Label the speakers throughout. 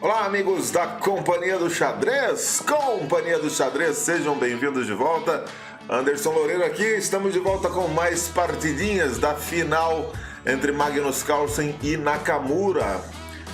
Speaker 1: Olá, amigos da Companhia do Xadrez, sejam bem-vindos de volta. Anderson Loureiro aqui, estamos de volta com mais partidinhas da final entre Magnus Carlsen e Nakamura.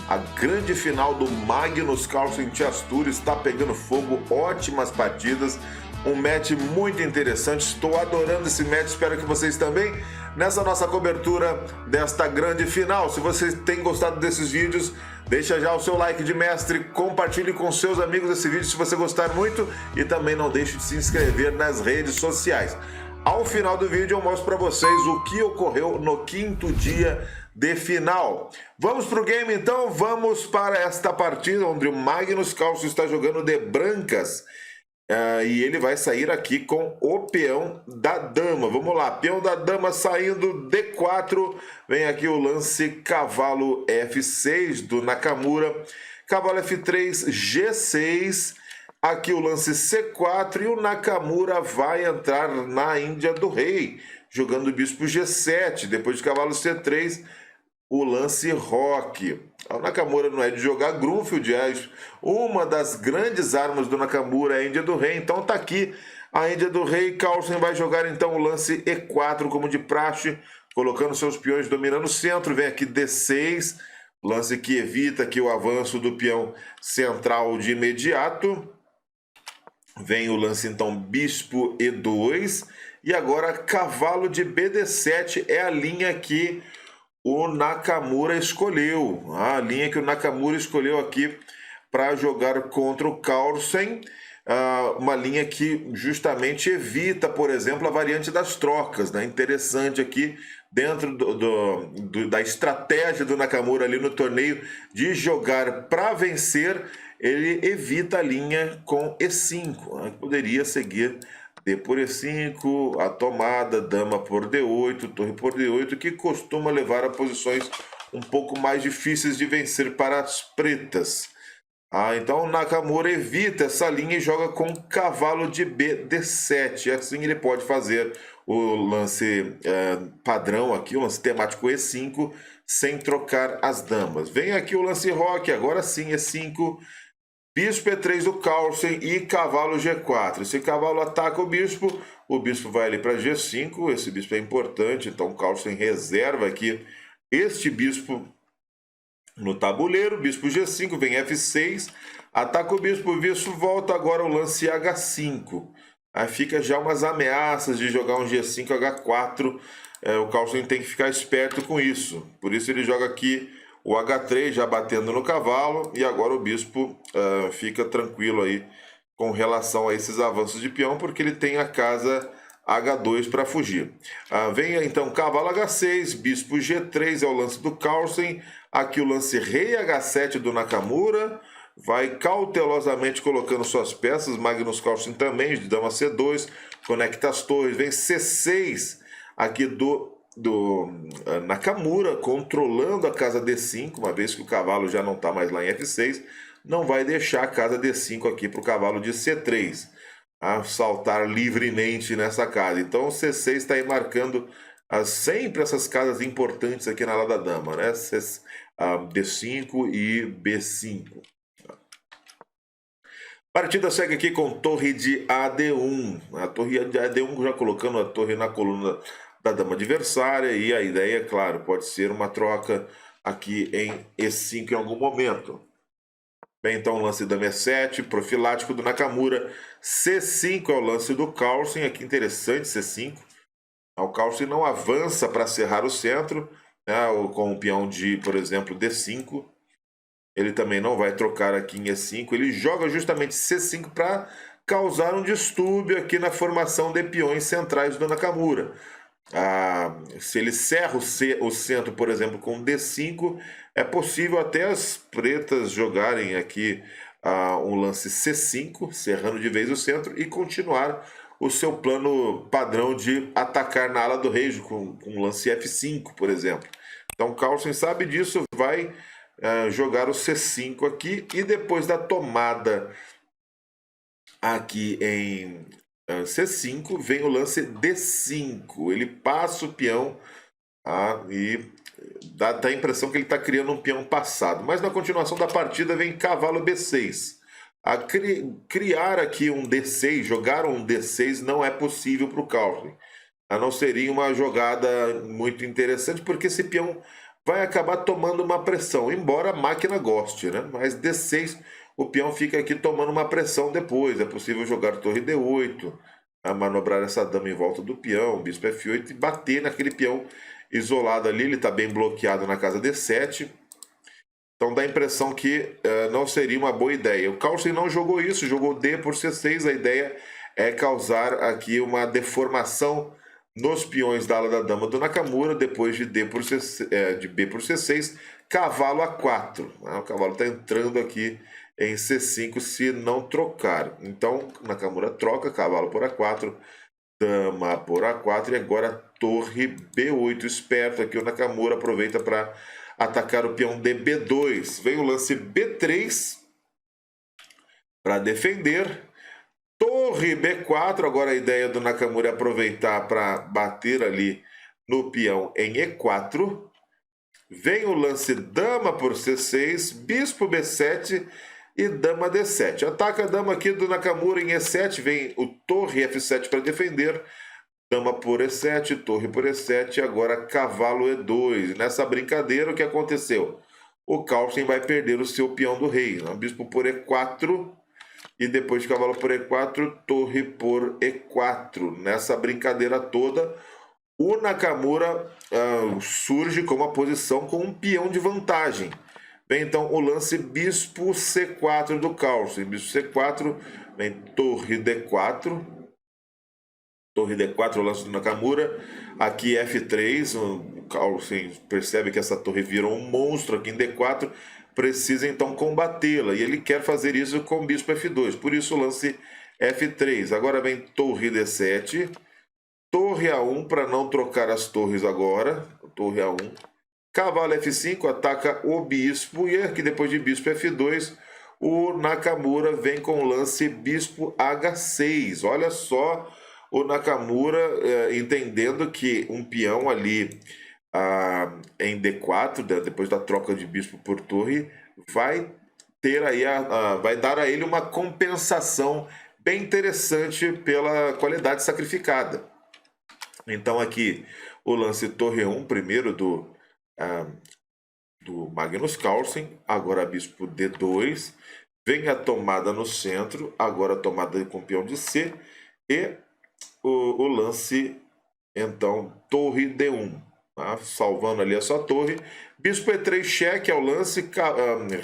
Speaker 1: A grande final do Magnus Carlsen Chess Tour está pegando fogo, ótimas partidas, um match muito interessante, estou adorando esse match, espero que vocês também. Nessa nossa cobertura desta grande final, se você tem gostado desses vídeos, deixa já o seu like de mestre, compartilhe com seus amigos esse vídeo se você gostar muito e também não deixe de se inscrever nas redes sociais. Ao final do vídeo eu mostro para vocês o que ocorreu no quinto dia de final. Vamos para o game então, vamos para esta partida onde o Magnus Carlsen está jogando de brancas. E ele vai sair aqui com o peão da dama. Vamos lá, peão da dama saindo D4. Vem aqui o lance cavalo F6 do Nakamura. Cavalo F3, G6. Aqui o lance C4 e o Nakamura vai entrar na Índia do rei, jogando o bispo G7. Depois de cavalo C3, o lance roque. O Nakamura não é de jogar Grunfeld, uma das grandes armas do Nakamura é a Índia do rei, então tá aqui a Índia do rei. Carlsen vai jogar então o lance E4 como de praxe, colocando seus peões dominando o centro. Vem aqui D6, lance que evita aqui o avanço do peão central de imediato. Vem o lance então bispo E2 e agora cavalo de BD7 é a linha que o Nakamura escolheu, a linha que o Nakamura escolheu aqui para jogar contra o Carlsen, uma linha que justamente evita, por exemplo, a variante das trocas, né? Interessante aqui dentro da estratégia do Nakamura ali no torneio de jogar para vencer, ele evita a linha com E5, né? Poderia seguir D por E5, a tomada, dama por D8, torre por D8, que costuma levar a posições um pouco mais difíceis de vencer para as pretas. Então o Nakamura evita essa linha e joga com cavalo de BD7. Assim ele pode fazer o lance padrão aqui, o lance temático E5, sem trocar as damas. Vem aqui o lance roque, agora sim E5, bispo E3 do Carlsen e cavalo G4. Esse cavalo ataca o bispo vai ali para G5, esse bispo é importante, então o Carlsen reserva aqui este bispo no tabuleiro. Bispo G5, vem F6, ataca o bispo volta agora o lance H5. Aí fica já umas ameaças de jogar um G5, H4, o Carlsen tem que ficar esperto com isso, por isso ele joga aqui o H3 já batendo no cavalo, e agora o bispo fica tranquilo aí com relação a esses avanços de peão, porque ele tem a casa H2 para fugir. Vem então cavalo H6, bispo G3 é o lance do Carlsen, aqui o lance rei H7 do Nakamura, vai cautelosamente colocando suas peças, Magnus Carlsen também, de dama C2, conecta as torres, vem C6 aqui do Nakamura, controlando a casa D5, uma vez que o cavalo já não está mais lá em F6, não vai deixar a casa D5 aqui para o cavalo de C3 saltar livremente nessa casa. Então o C6 está aí marcando sempre essas casas importantes aqui na ala da dama, né? D5 e B5. Partida segue aqui com torre de AD1. A torre de AD1 já colocando a torre na coluna da dama adversária, e a ideia, claro, pode ser uma troca aqui em E5 em algum momento. Bem, então o lance dama E7, profilático do Nakamura. C5 é o lance do Carlsen, aqui interessante, C5. O Carlsen não avança para serrar o centro, né, com o peão de, por exemplo, D5. Ele também não vai trocar aqui em E5, ele joga justamente C5 para causar um distúrbio aqui na formação de peões centrais do Nakamura. Se ele serra o centro, por exemplo, com D5, é possível até as pretas jogarem aqui um lance C5, serrando de vez o centro, e continuar o seu plano padrão de atacar na ala do rei com um lance F5, por exemplo. Então Carlsen sabe disso, vai jogar o C5 aqui, e depois da tomada aqui em C5, vem o lance D5. Ele passa o peão e dá a impressão que ele está criando um peão passado. Mas na continuação da partida vem cavalo B6. Criar aqui um D6, jogar um D6 não é possível para o Carlsen. Não seria uma jogada muito interessante, porque esse peão vai acabar tomando uma pressão, embora a máquina goste, né? Mas D6, o peão fica aqui tomando uma pressão depois. É possível jogar torre D8, manobrar essa dama em volta do peão, bispo F8 e bater naquele peão isolado ali. Ele está bem bloqueado na casa D7. Então dá a impressão que não seria uma boa ideia. O Carlsen não jogou isso, jogou D por C6. A ideia é causar aqui uma deformação nos peões da ala da dama do Nakamura, depois de B por C6, cavalo A4. O cavalo está entrando aqui em C5 se não trocar. Então, Nakamura troca, cavalo por A4, dama por A4 e agora torre B8. Esperto aqui o Nakamura, aproveita para atacar o peão de B2. Vem o lance B3 para defender. Torre B4, agora a ideia do Nakamura é aproveitar para bater ali no peão em E4. Vem o lance dama por C6, bispo B7 e dama D7. Ataca a dama aqui do Nakamura em E7, vem o torre F7 para defender. Dama por E7, torre por E7, agora cavalo E2. Nessa brincadeira, o que aconteceu? O Carlsen vai perder o seu peão do rei. Bispo por E4... E depois de cavalo por E4, torre por E4. Nessa brincadeira toda, o Nakamura surge com uma posição com um peão de vantagem. Vem então o lance bispo C4 do Carlsen. Bispo C4, vem torre D4. Torre D4, o lance do Nakamura. Aqui F3, o Carlsen percebe que essa torre virou um monstro aqui em D4. Precisa então combatê-la, e ele quer fazer isso com o bispo F2, por isso o lance F3. Agora vem torre D7, torre A1 para não trocar as torres agora, torre A1, cavalo F5, ataca o bispo, e aqui depois de bispo F2, o Nakamura vem com o lance bispo H6. Olha só o Nakamura entendendo que um peão ali em D4, depois da troca de bispo por torre, vai ter aí vai dar a ele uma compensação bem interessante pela qualidade sacrificada. Então aqui o lance torre 1 primeiro do Magnus Carlsen, agora bispo D2, vem a tomada no centro, agora a tomada com peão de C e o lance então torre D1. Salvando ali a sua torre, bispo E3 cheque ao lance,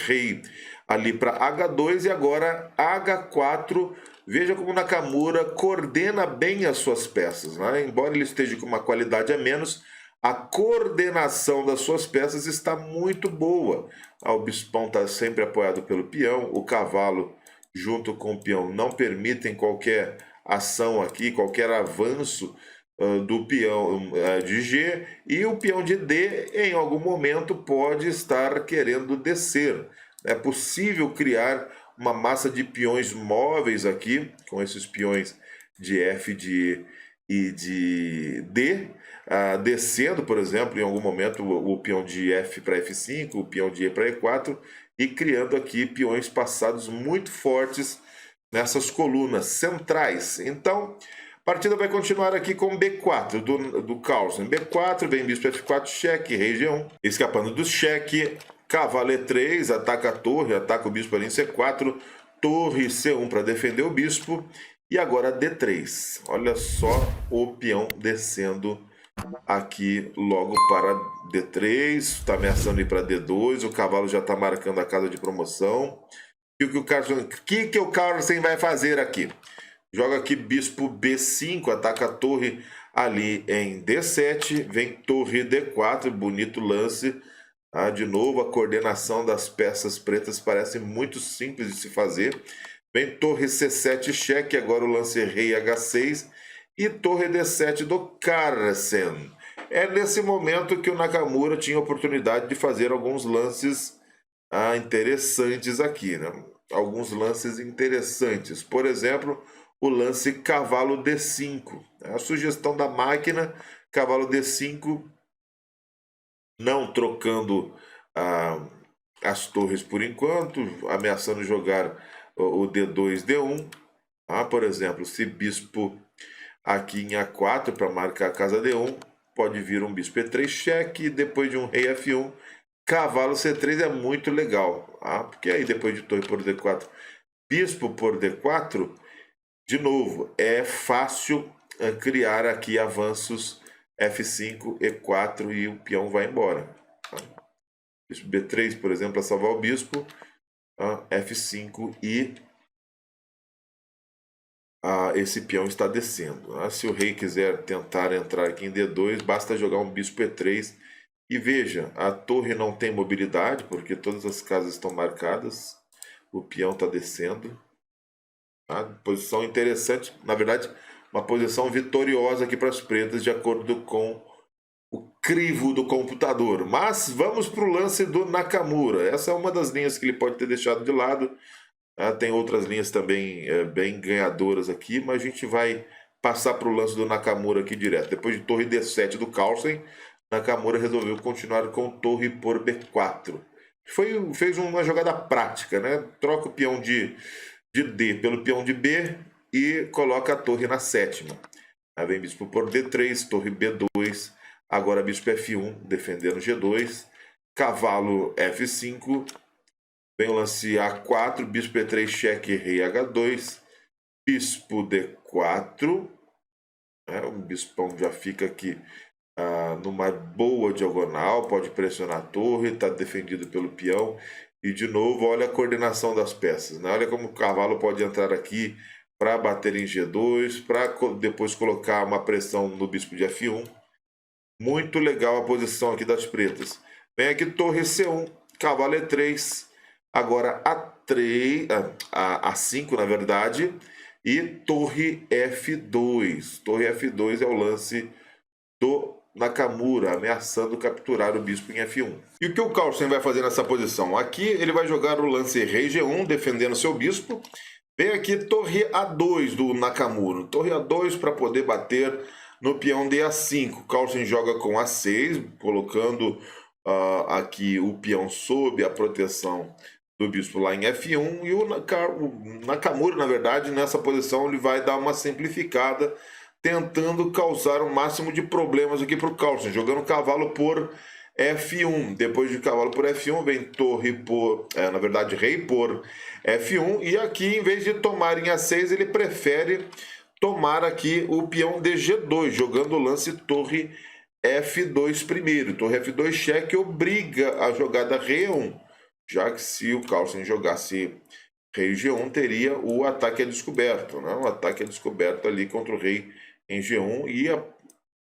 Speaker 1: rei ali para H2 e agora H4. Veja como Nakamura coordena bem as suas peças, né? Embora ele esteja com uma qualidade a menos, a coordenação das suas peças está muito boa. O bispão está sempre apoiado pelo peão, o cavalo junto com o peão não permitem qualquer ação aqui, qualquer avanço do peão de G, e o peão de D em algum momento pode estar querendo descer. É possível criar uma massa de peões móveis aqui, com esses peões de F e de D, descendo, por exemplo, em algum momento o peão de F para F5, o peão de E para E4, e criando aqui peões passados muito fortes nessas colunas centrais. Então, a partida vai continuar aqui com B4 do Carlsen. B4, vem bispo F4, cheque, rei G1. Escapando do cheque, cavalo E3, ataca a torre, ataca o bispo ali em C4, torre C1 para defender o bispo. E agora D3. Olha só o peão descendo aqui logo para D3. Está ameaçando ir para D2. O cavalo já está marcando a casa de promoção. E o que o Carlsen vai fazer aqui? Joga aqui bispo B5, ataca a torre ali em D7, vem torre D4, bonito lance. De novo, a coordenação das peças pretas parece muito simples de se fazer. Vem torre C7, cheque, agora o lance rei H6 e torre D7 do Carlsen. É nesse momento que o Nakamura tinha a oportunidade de fazer alguns lances interessantes aqui, né? Alguns lances interessantes. Por exemplo, o lance cavalo D5. A sugestão da máquina, cavalo D5, não trocando as torres por enquanto, ameaçando jogar o D2, D1. Por exemplo, se bispo aqui em A4 para marcar a casa D1, pode vir um bispo E3 cheque, depois de um rei F1, cavalo C3 é muito legal, porque aí depois de torre por D4, bispo por D4, de novo, é fácil criar aqui avanços F5, E4 e o peão vai embora. Bispo B3, por exemplo, para salvar o bispo, F5 e esse peão está descendo. Se o rei quiser tentar entrar aqui em D2, basta jogar um bispo E3 e veja, a torre não tem mobilidade porque todas as casas estão marcadas, o peão está descendo. Posição interessante, na verdade, uma posição vitoriosa aqui para as pretas, de acordo com o crivo do computador. Mas vamos para o lance do Nakamura. Essa é uma das linhas que ele pode ter deixado de lado. Tem outras linhas também bem ganhadoras aqui, mas a gente vai passar para o lance do Nakamura aqui direto. Depois de torre D7 do Carlsen, Nakamura resolveu continuar com torre por B4. Fez uma jogada prática, né? Troca o peão de D pelo peão de B e coloca a torre na sétima. Aí vem bispo por D3, torre B2, agora bispo F1 defendendo G2, cavalo F5, vem o lance A4, bispo E3 cheque, rei H2, bispo D4, o bispão já fica aqui numa boa diagonal, pode pressionar a torre, está defendido pelo peão. E de novo, olha a coordenação das peças, né? Olha como o cavalo pode entrar aqui para bater em G2, para depois colocar uma pressão no bispo de F1. Muito legal a posição aqui das pretas. Vem aqui torre C1, cavalo E3, agora A5 na verdade, e torre F2. Torre F2 é o lance do Nakamura, ameaçando capturar o bispo em F1. E o que o Carlsen vai fazer nessa posição? Aqui ele vai jogar o lance rei G1, defendendo seu bispo. Vem aqui torre A2 do Nakamura. Torre A2 para poder bater no peão de A5. O Carlsen joga com A6, colocando aqui o peão sob a proteção do bispo lá em F1. E o Nakamura, na verdade, nessa posição ele vai dar uma simplificada, tentando causar o máximo de problemas aqui para o Carlsen, jogando cavalo por F1. Depois de cavalo por F1, vem torre por, na verdade, rei por F1. E aqui, em vez de tomar em A6, ele prefere tomar aqui o peão de G2, jogando o lance torre F2 primeiro. Torre F2 cheque obriga a jogada rei E1, já que se o Carlsen jogasse rei G1, teria o ataque a descoberto, né? O ataque a descoberto ali contra o rei em G1 e a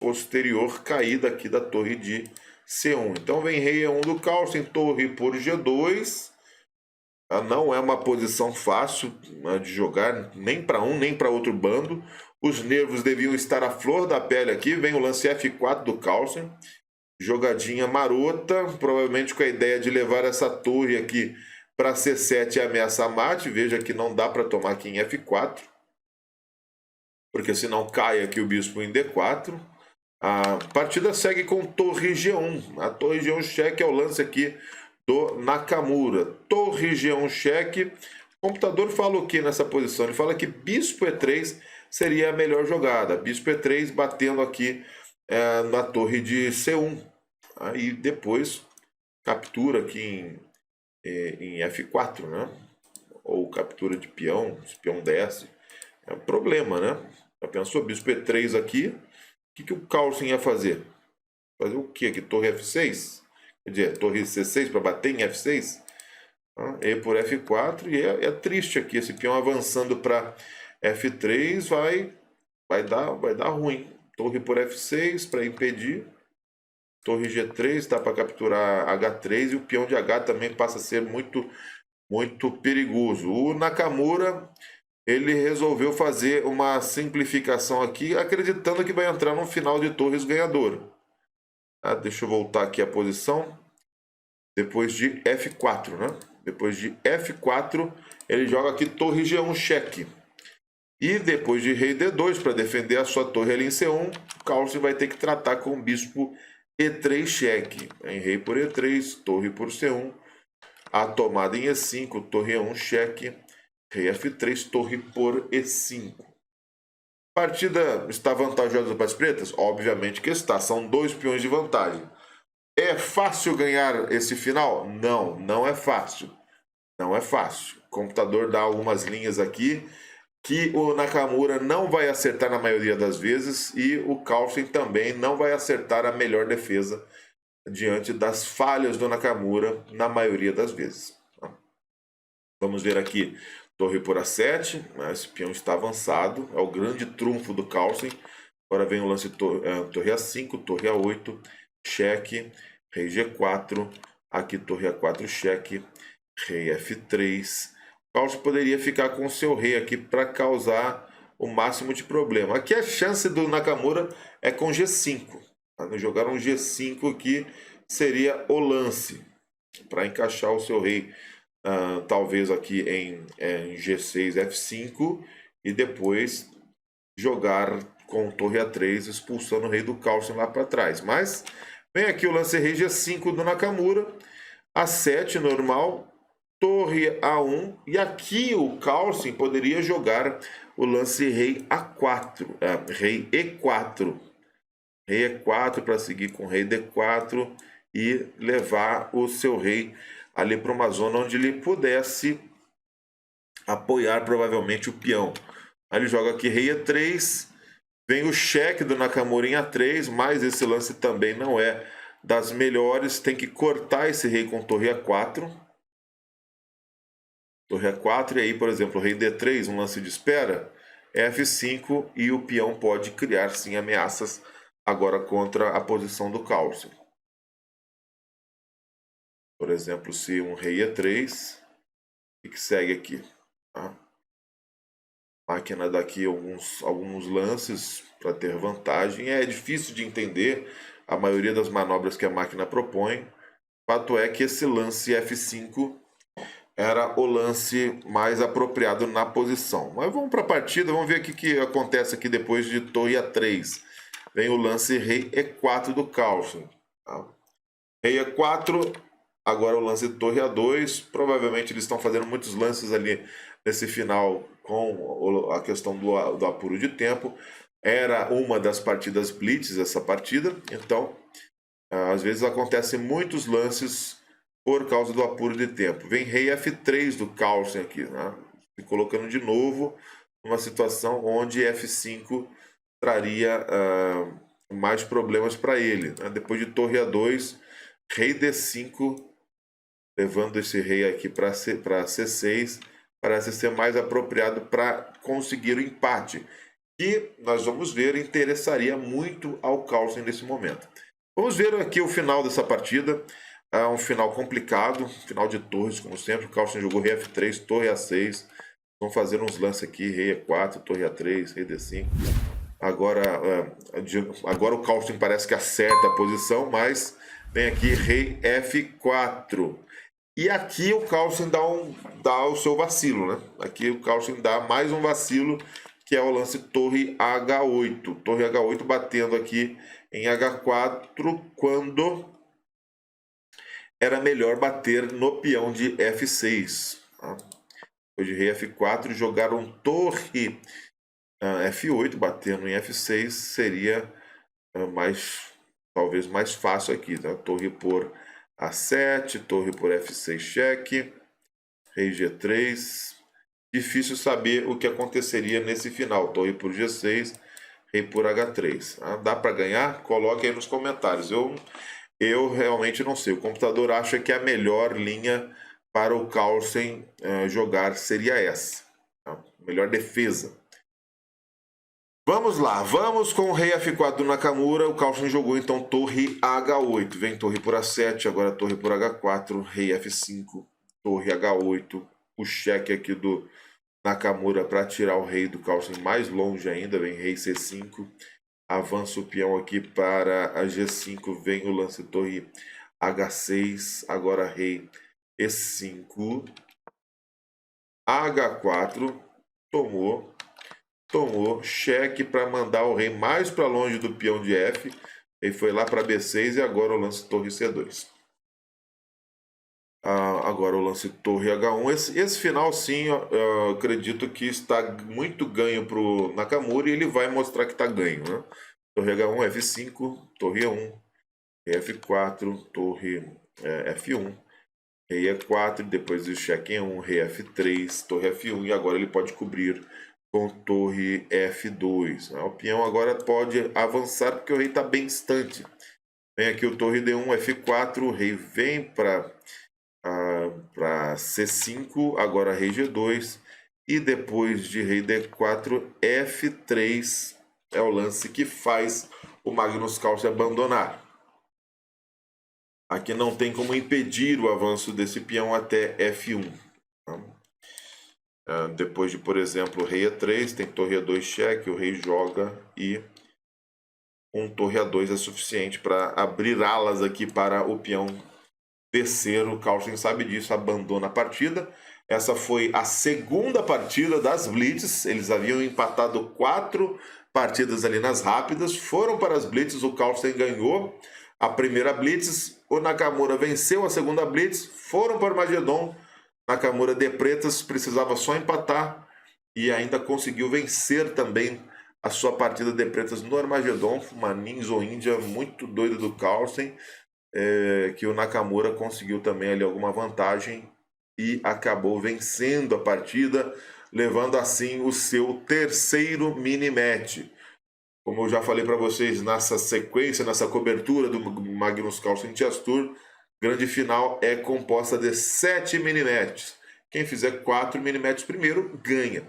Speaker 1: posterior caída aqui da torre de C1. Então vem rei E1 do Carlsen, torre por G2. Não é uma posição fácil de jogar, nem para um nem para outro bando. Os nervos deviam estar à flor da pele aqui. Vem o lance F4 do Carlsen. Jogadinha marota, provavelmente com a ideia de levar essa torre aqui para C7 e ameaçar mate. Veja que não dá para tomar aqui em F4, porque senão cai aqui o bispo em D4. A partida segue com torre G1. A torre G1 cheque é o lance aqui do Nakamura. Torre G1 cheque. O computador fala o que nessa posição? Ele fala que bispo E3 seria a melhor jogada. Bispo E3 batendo aqui na torre de C1. Aí depois captura aqui em F4, né? Ou captura de peão, esse peão desce. É um problema, né? Já pensou? Bispo E3 aqui. O que o Carlsen ia fazer? Fazer o que aqui? Torre F6? Quer dizer, torre C6 para bater em F6? E por F4. E é triste aqui. Esse peão avançando para F3 vai dar ruim. Torre por F6 para impedir. Torre G3 dá para capturar H3. E o peão de H também passa a ser muito, muito perigoso. O Nakamura, ele resolveu fazer uma simplificação aqui, acreditando que vai entrar no final de torres ganhador. Deixa eu voltar aqui a posição. Depois de F4, né? Depois de F4, ele joga aqui torre G1 cheque. E depois de rei D2, para defender a sua torre ali em C1, o Carlsen vai ter que tratar com o bispo E3 cheque, em rei por E3, torre por C1, a tomada em E5, torre E1 cheque, rei F3, torre por E5. Partida está vantajosa para as pretas? Obviamente que está, são 2 peões de vantagem. É fácil ganhar esse final? Não, não é fácil. Não é fácil. O computador dá algumas linhas aqui que o Nakamura não vai acertar na maioria das vezes e o Carlsen também não vai acertar a melhor defesa diante das falhas do Nakamura na maioria das vezes. Vamos ver aqui, torre por A7, esse peão está avançado, é o grande trunfo do Carlsen. Agora vem o lance torre A5, torre A8, cheque, rei G4, aqui torre A4 cheque, rei F3. O Carlsen poderia ficar com o seu rei aqui para causar o máximo de problema. Aqui a chance do Nakamura é com G5. Jogar um G5 aqui seria o lance para encaixar o seu rei. Talvez aqui em G6, F5 e depois jogar com torre A3 expulsando o rei do Carlsen lá para trás. Mas vem aqui o lance rei G5 do Nakamura, A7 normal, torre A1 e aqui o Carlsen poderia jogar o lance rei A4, rei E4. Rei E4 para seguir com rei D4 e levar o seu rei ali para uma zona onde ele pudesse apoiar provavelmente o peão. Aí ele joga aqui rei E3, vem o cheque do Nakamura em A3, mas esse lance também não é das melhores, tem que cortar esse rei com torre A4. Torre A4 e aí, por exemplo, rei D3, um lance de espera, F5 e o peão pode criar sim ameaças agora contra a posição do Carlsen. Por exemplo, se um rei E3, o que segue aqui? A máquina dá aqui alguns lances para ter vantagem. É difícil de entender a maioria das manobras que a máquina propõe. Fato é que esse lance F5 era o lance mais apropriado na posição. Mas vamos para a partida, vamos ver o que acontece aqui depois de torre A3. Vem o lance rei E4 do Carlsen. Tá? Rei E4, agora o lance torre A2. Provavelmente eles estão fazendo muitos lances ali nesse final com a questão do apuro de tempo. Era uma das partidas blitz essa partida, então às vezes acontecem muitos lances por causa do apuro de tempo. Vem rei F3 do Carlsen aqui, né? Se colocando de novo numa situação onde F5 traria mais problemas para ele. Né? Depois de torre A2, rei D5, levando esse rei aqui para C6, parece ser mais apropriado para conseguir o empate. E nós vamos ver, interessaria muito ao Carlsen nesse momento. Vamos ver aqui o final dessa partida. É um final complicado, final de torres, como sempre. O Carlsen jogou rei F3, torre A6. Vamos fazer uns lances aqui, rei E4, torre A3, rei D5. Agora o Carlsen parece que acerta a posição, mas vem aqui rei F4. E aqui o Carlsen dá o seu vacilo, né? Aqui o Carlsen dá mais um vacilo, que é o lance torre H8. Torre H8 batendo aqui em H4, quando era melhor bater no peão de F6. Tá? Depois de rei F4, jogar um torre F8, batendo em F6, seria talvez mais fácil aqui. Tá? Torre por A7, torre por F6 cheque, rei G3. Difícil saber o que aconteceria nesse final. Torre por G6, rei por H3. Tá? Dá para ganhar? Coloque aí nos comentários. Eu realmente não sei. O computador acha que a melhor linha para o Carlsen jogar seria essa. Tá? Melhor defesa. Vamos lá. Vamos com o rei F4 do Nakamura. O Carlsen jogou então torre H8. Vem torre por A7, agora torre por H4, rei F5, torre H8. O cheque aqui do Nakamura para tirar o rei do Carlsen mais longe ainda. Vem rei C5. Avança o peão aqui para a G5, vem o lance torre H6, agora rei E5, H4, tomou, cheque para mandar o rei mais para longe do peão de F, Ele foi lá para B6 e agora o lance torre C2. Agora o lance torre H1. Esse final, sim, eu acredito que está muito ganho para o Nakamura e ele vai mostrar que está ganho, né? Torre H1, F5, torre E1, rei F4, torre F1, rei E4, depois o cheque em 1, rei F3, torre F1 e agora ele pode cobrir com torre F2. O peão agora pode avançar porque o rei está bem distante. Vem aqui o torre D1, F4, o rei vem para C5, agora rei G2 e depois de rei D4, F3 é o lance que faz o Magnus Carlsen abandonar. Aqui não tem como impedir o avanço desse peão até F1. Depois de, por exemplo, rei E3, tem torre E2 cheque, o rei joga e um torre A2 é suficiente para abrir alas aqui para o peão descer. O Carlsen sabe disso, abandona a partida. Essa foi a segunda partida das Blitzes. Eles haviam empatado 4 partidas ali nas rápidas, foram para as Blitzes, o Carlsen ganhou a primeira Blitz, o Nakamura venceu a segunda Blitz, foram para o Armagedon. Nakamura de pretas precisava só empatar e ainda conseguiu vencer também a sua partida de pretas no Armagedon. Uma Ninja muito doida do Carlsen, que o Nakamura conseguiu também ali alguma vantagem e acabou vencendo a partida, levando assim o seu terceiro mini-match. Como eu já falei para vocês nessa sequência, nessa cobertura do Magnus Carlsen Chess Tour, grande final é composta de 7 mini-matches. Quem fizer 4 mini-matches primeiro, ganha.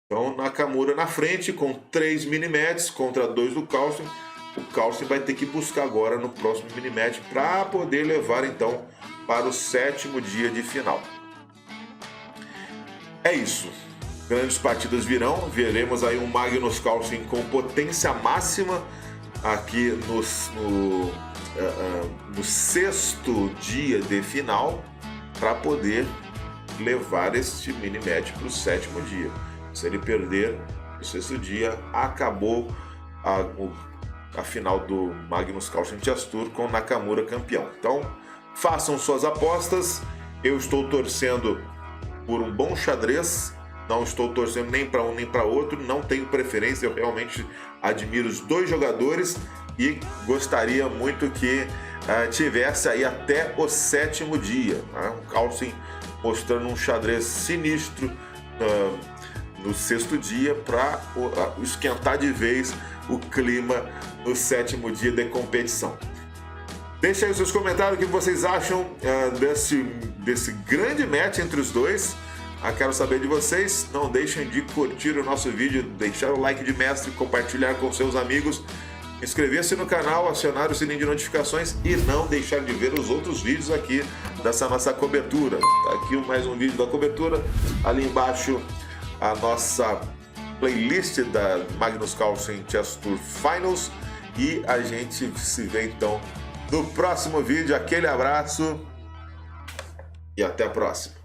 Speaker 1: Então, Nakamura na frente com 3 mini-matches contra 2 do Carlsen. O Carlsen vai ter que buscar agora no próximo mini-match para poder levar então para o 7º dia de final. É isso. Grandes partidas virão. Veremos aí um Magnus Carlsen com potência máxima aqui no 6º dia de final para poder levar este mini-match para o 7º dia. Se ele perder o 6º dia, acabou a final do Magnus Carlsen Chess Tour com Nakamura campeão. Então, façam suas apostas. Eu estou torcendo por um bom xadrez. Não estou torcendo nem para um nem para outro. Não tenho preferência. Eu realmente admiro os dois jogadores e gostaria muito que tivesse aí até o 7º dia. O Carlsen mostrando um xadrez sinistro no 6º dia para esquentar de vez o clima no 7º dia de competição. Deixe aí os seus comentários, o que vocês acham desse grande match entre os dois. Quero saber de vocês. Não deixem de curtir o nosso vídeo, deixar o like de mestre, compartilhar com seus amigos, inscrever-se no canal, acionar o sininho de notificações e não deixar de ver os outros vídeos aqui dessa nossa cobertura. Tá aqui mais um vídeo da cobertura, ali embaixo a nossa playlist da Magnus Carlsen Chess Tour Finals e a gente se vê então no próximo vídeo. Aquele abraço e até a próxima.